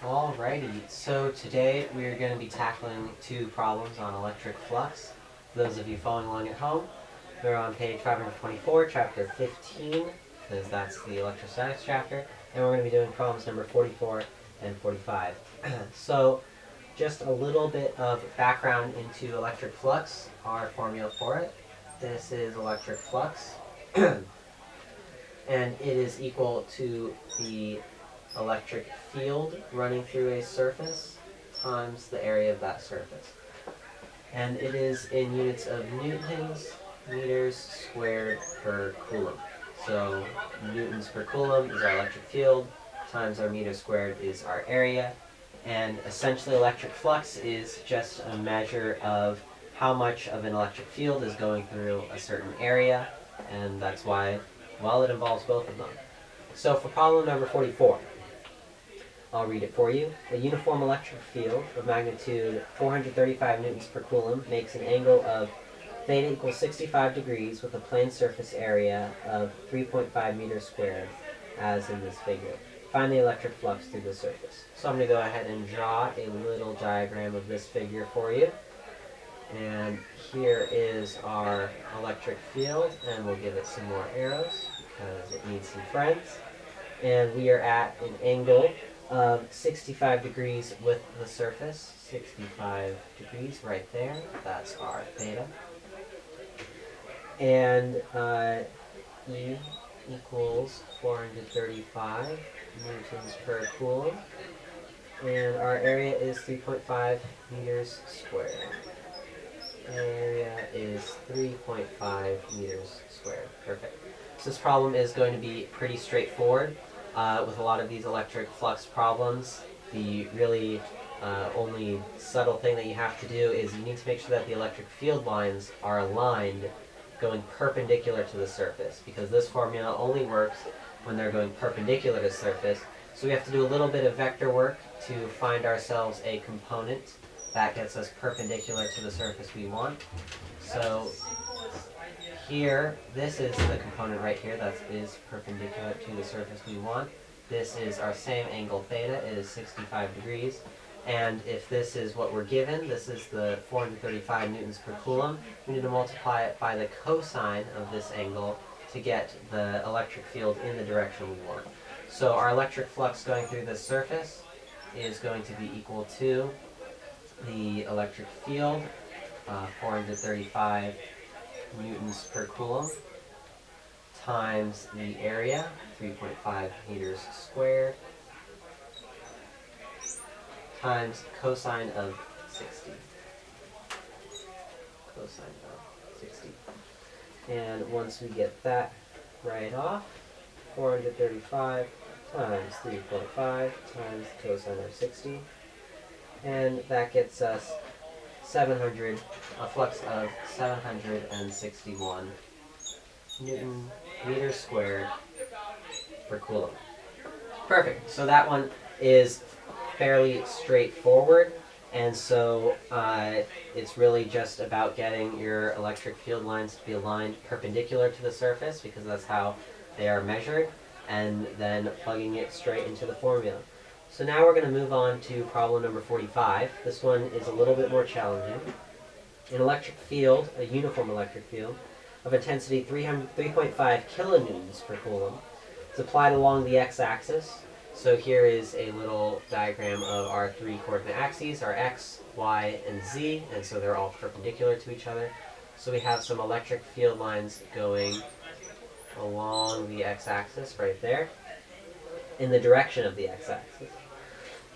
Alrighty, so today we're going to be tackling two problems on electric flux. For those of you following along at home, we're on page 524, chapter 15, because that's the electrostatics chapter, and we're going to be doing problems number 44 and 45. So, just a little bit of background into electric flux, our formula for it. This is electric flux, and it is equal to the electric field running through a surface times the area of that surface. And it is in units of newtons meters squared per coulomb. So newtons per coulomb is our electric field, times our meter squared is our area. And essentially electric flux is just a measure of how much of an electric field is going through a certain area, and that's why, well, it involves both of them. So for problem number 44, I'll read it for you. A uniform electric field of magnitude 435 newtons per coulomb makes an angle of theta equals 65 degrees with a plane surface area of 3.5 meters squared, as in this figure. Find the electric flux through the surface. So I'm going to go ahead and draw a little diagram of this figure for you. And here is our electric field, and we'll give it some more arrows because it needs some friends. And we are at an angle of 65 degrees with the surface. 65 degrees right there. That's our theta. And E equals 435 newtons per coulomb. And our area is 3.5 meters squared. Area is 3.5 meters squared. Perfect. So this problem is going to be pretty straightforward. With a lot of these electric flux problems, the really only subtle thing that you have to do is you need to make sure that the electric field lines are aligned going perpendicular to the surface, because this formula only works when they're going perpendicular to the surface. So we have to do a little bit of vector work to find ourselves a component that gets us perpendicular to the surface we want. So here, this is the component right here that is perpendicular to the surface we want. This is our same angle theta, it is 65 degrees. And if this is what we're given, this is the 435 newtons per coulomb, we need to multiply it by the cosine of this angle to get the electric field in the direction we want. So our electric flux going through this surface is going to be equal to the electric field, 435 newtons per coulomb, times the area, 3.5 meters squared, times cosine of 60. Cosine of 60. And once we get that right off, 435 times 3.5 times cosine of 60. And that gets us 700, a flux of 761 Newton meters squared per coulomb. Perfect. So that one is fairly straightforward, and so it's really just about getting your electric field lines to be aligned perpendicular to the surface, because that's how they are measured, and then plugging it straight into the formula. So now we're going to move on to problem number 45. This one is a little bit more challenging. An electric field, a uniform electric field, of intensity 3.5 kilonewtons per coulomb is applied along the x-axis. So here is a little diagram of our three coordinate axes, our x, y, and z, and so they're all perpendicular to each other. So we have some electric field lines going along the x-axis right there, in the direction of the x-axis.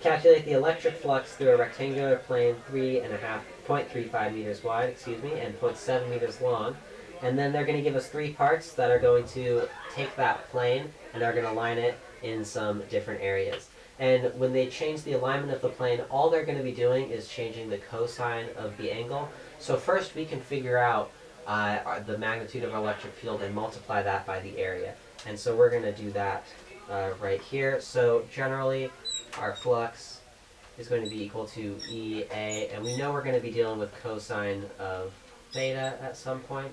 Calculate the electric flux through a rectangular plane 0.35 meters wide, and 0.7 meters long. And then they're going to give us three parts that are going to take that plane and are going to line it in some different areas. And when they change the alignment of the plane, all they're going to be doing is changing the cosine of the angle. So first we can figure out the magnitude of our electric field and multiply that by the area. And so we're going to do that right here. So generally, our flux is going to be equal to EA, and we know we're going to be dealing with cosine of theta at some point.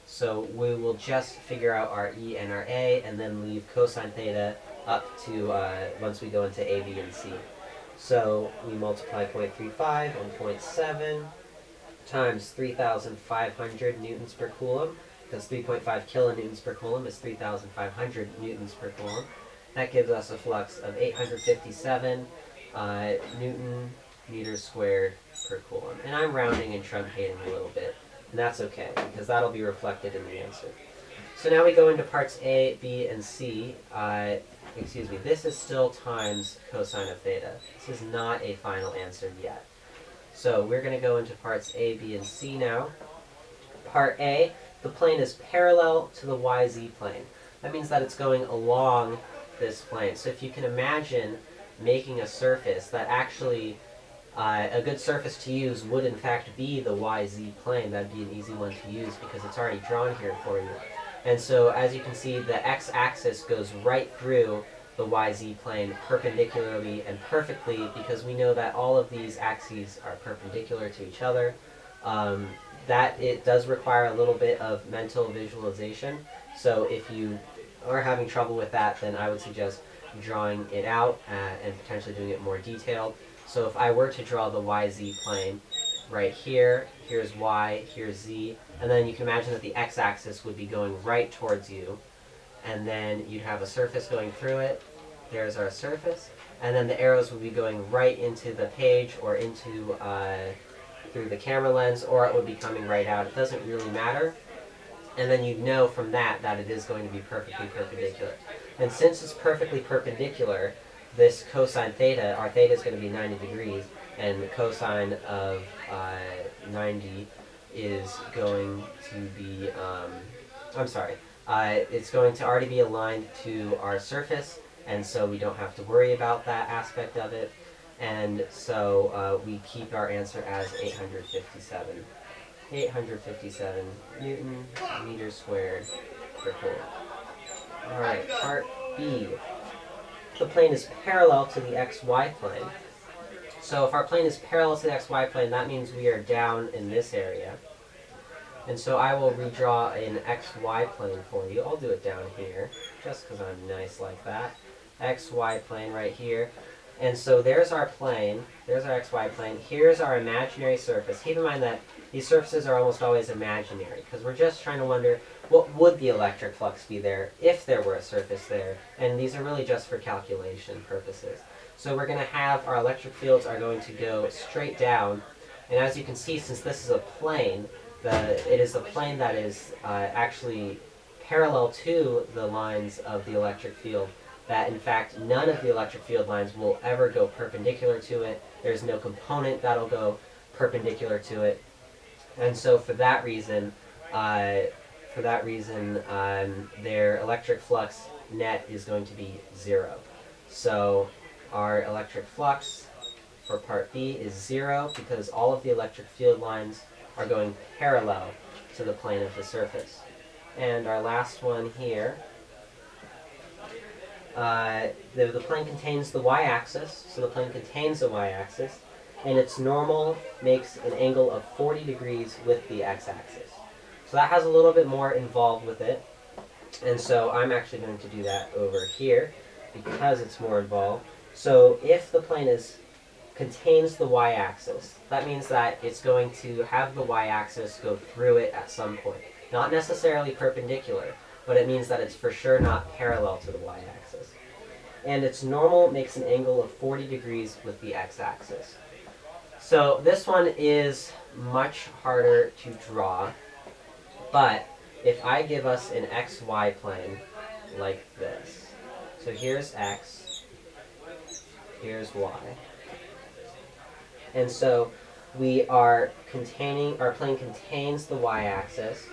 So we will just figure out our E and our A, and then leave cosine theta up to once we go into A, B, and C. So we multiply 0.35 and 0.7 times 3,500 newtons per coulomb, because 3.5 kilonewtons per coulomb is 3,500 newtons per coulomb. That gives us a flux of 857 Newton meters squared per coulomb. And I'm rounding and truncating a little bit, and that's okay, because that'll be reflected in the answer. So now we go into parts A, B, and C. Excuse me, this is still times cosine of theta. This is not a final answer yet. So we're going to go into parts A, B, and C now. Part A, the plane is parallel to the YZ plane. That means that it's going along this plane. So if you can imagine making a surface that actually, a good surface to use would in fact be the YZ plane. That'd be an easy one to use because it's already drawn here for you. And so as you can see, the x-axis goes right through the YZ plane perpendicularly and perfectly, because we know that all of these axes are perpendicular to each other. That it does require a little bit of mental visualization. So if you are having trouble with that, then I would suggest drawing it out and potentially doing it more detailed. So if I were to draw the YZ plane right here, here's Y, here's Z, and then you can imagine that the x-axis would be going right towards you, and then you'd have a surface going through it. There's our surface, and then the arrows would be going right into the page or into through the camera lens, or it would be coming right out. It doesn't really matter. And then you'd know from that that it is going to be perfectly perpendicular. And since it's perfectly perpendicular, this cosine theta, our theta is going to be 90 degrees, and the cosine of 90 is going to be, it's going to already be aligned to our surface, and so we don't have to worry about that aspect of it. And so we keep our answer as 857. 857 Newton meters squared per coulomb. Alright, part B. The plane is parallel to the xy plane. So if our plane is parallel to the xy plane, that means we are down in this area. And so I will redraw an xy plane for you. I'll do it down here, just because I'm nice like that. XY plane right here. And so there's our plane, there's our xy plane, here's our imaginary surface. Keep in mind that these surfaces are almost always imaginary, because we're just trying to wonder what would the electric flux be there if there were a surface there, and these are really just for calculation purposes. So we're going to have our electric fields are going to go straight down, and as you can see, since this is a plane, it is the plane that is actually parallel to the lines of the electric field, that in fact none of the electric field lines will ever go perpendicular to it. There's no component that'll go perpendicular to it. And so for that reason, their electric flux net is going to be 0. So our electric flux for part B is 0 because all of the electric field lines are going parallel to the plane of the surface. And our last one here, the plane contains the y-axis, so the plane contains a y-axis, and its normal makes an angle of 40 degrees with the x-axis. So that has a little bit more involved with it, and so I'm actually going to do that over here because it's more involved. So if the plane contains the y-axis, that means that it's going to have the y-axis go through it at some point. Not necessarily perpendicular, but it means that it's for sure not parallel to the y-axis. And its normal makes an angle of 40 degrees with the x-axis. So this one is much harder to draw, but if I give us an xy plane like this, so here's x, here's y, and so our plane contains the y-axis,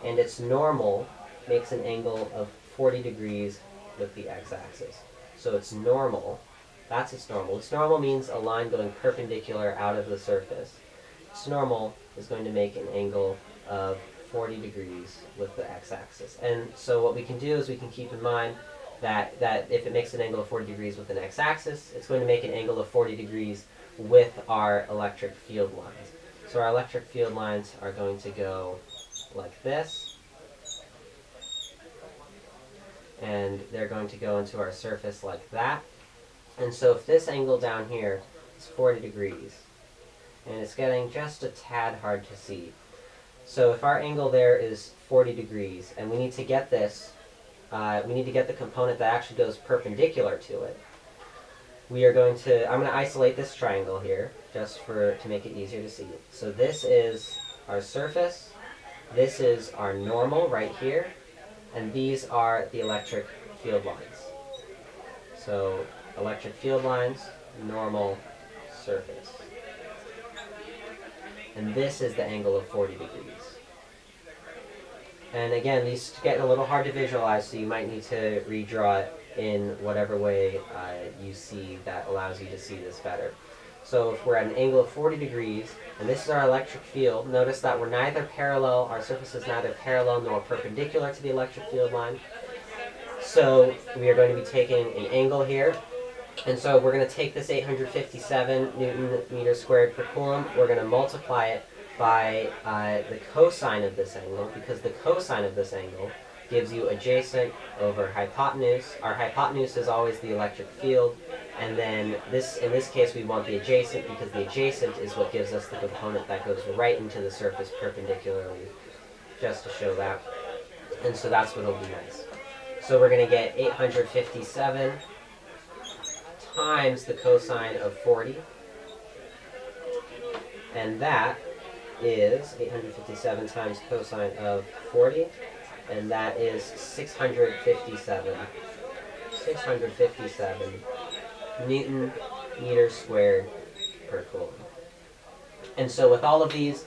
and its normal makes an angle of 40 degrees with the x-axis. So its normal, that's its normal. Its normal means a line going perpendicular out of the surface. Its normal is going to make an angle of 40 degrees with the x-axis. And so what we can do is we can keep in mind that if it makes an angle of 40 degrees with an x-axis, it's going to make an angle of 40 degrees with our electric field lines. So our electric field lines are going to go like this. and they're going to go into our surface like that. And so if this angle down here is 40 degrees, and it's getting just a tad hard to see. So if our angle there is 40 degrees, and we need to get this, we need to get the component that actually goes perpendicular to it. We are going to, I'm going to isolate this triangle here, just to make it easier to see. So this is our surface, this is our normal right here, and these are the electric field lines. So electric field lines, normal, surface. And this is the angle of 40 degrees. And again, these get a little hard to visualize, so you might need to redraw it in whatever way you see that allows you to see this better. So if we're at an angle of 40 degrees, and this is our electric field, notice that we're neither parallel, our surface is neither parallel nor perpendicular to the electric field line. So we are going to be taking an angle here. And so we're going to take this 857 Newton meters squared per coulomb, we're going to multiply it by the cosine of this angle, because the cosine of this angle gives you adjacent over hypotenuse. Our hypotenuse is always the electric field, and then in this case we want the adjacent, because the adjacent is what gives us the component that goes right into the surface perpendicularly, just to show that. And so that's what will be nice. So we're going to get 857 times the cosine of 40, and that is 857 times cosine of 40, and that is 657 Newton meters squared per coulomb. And so with all of these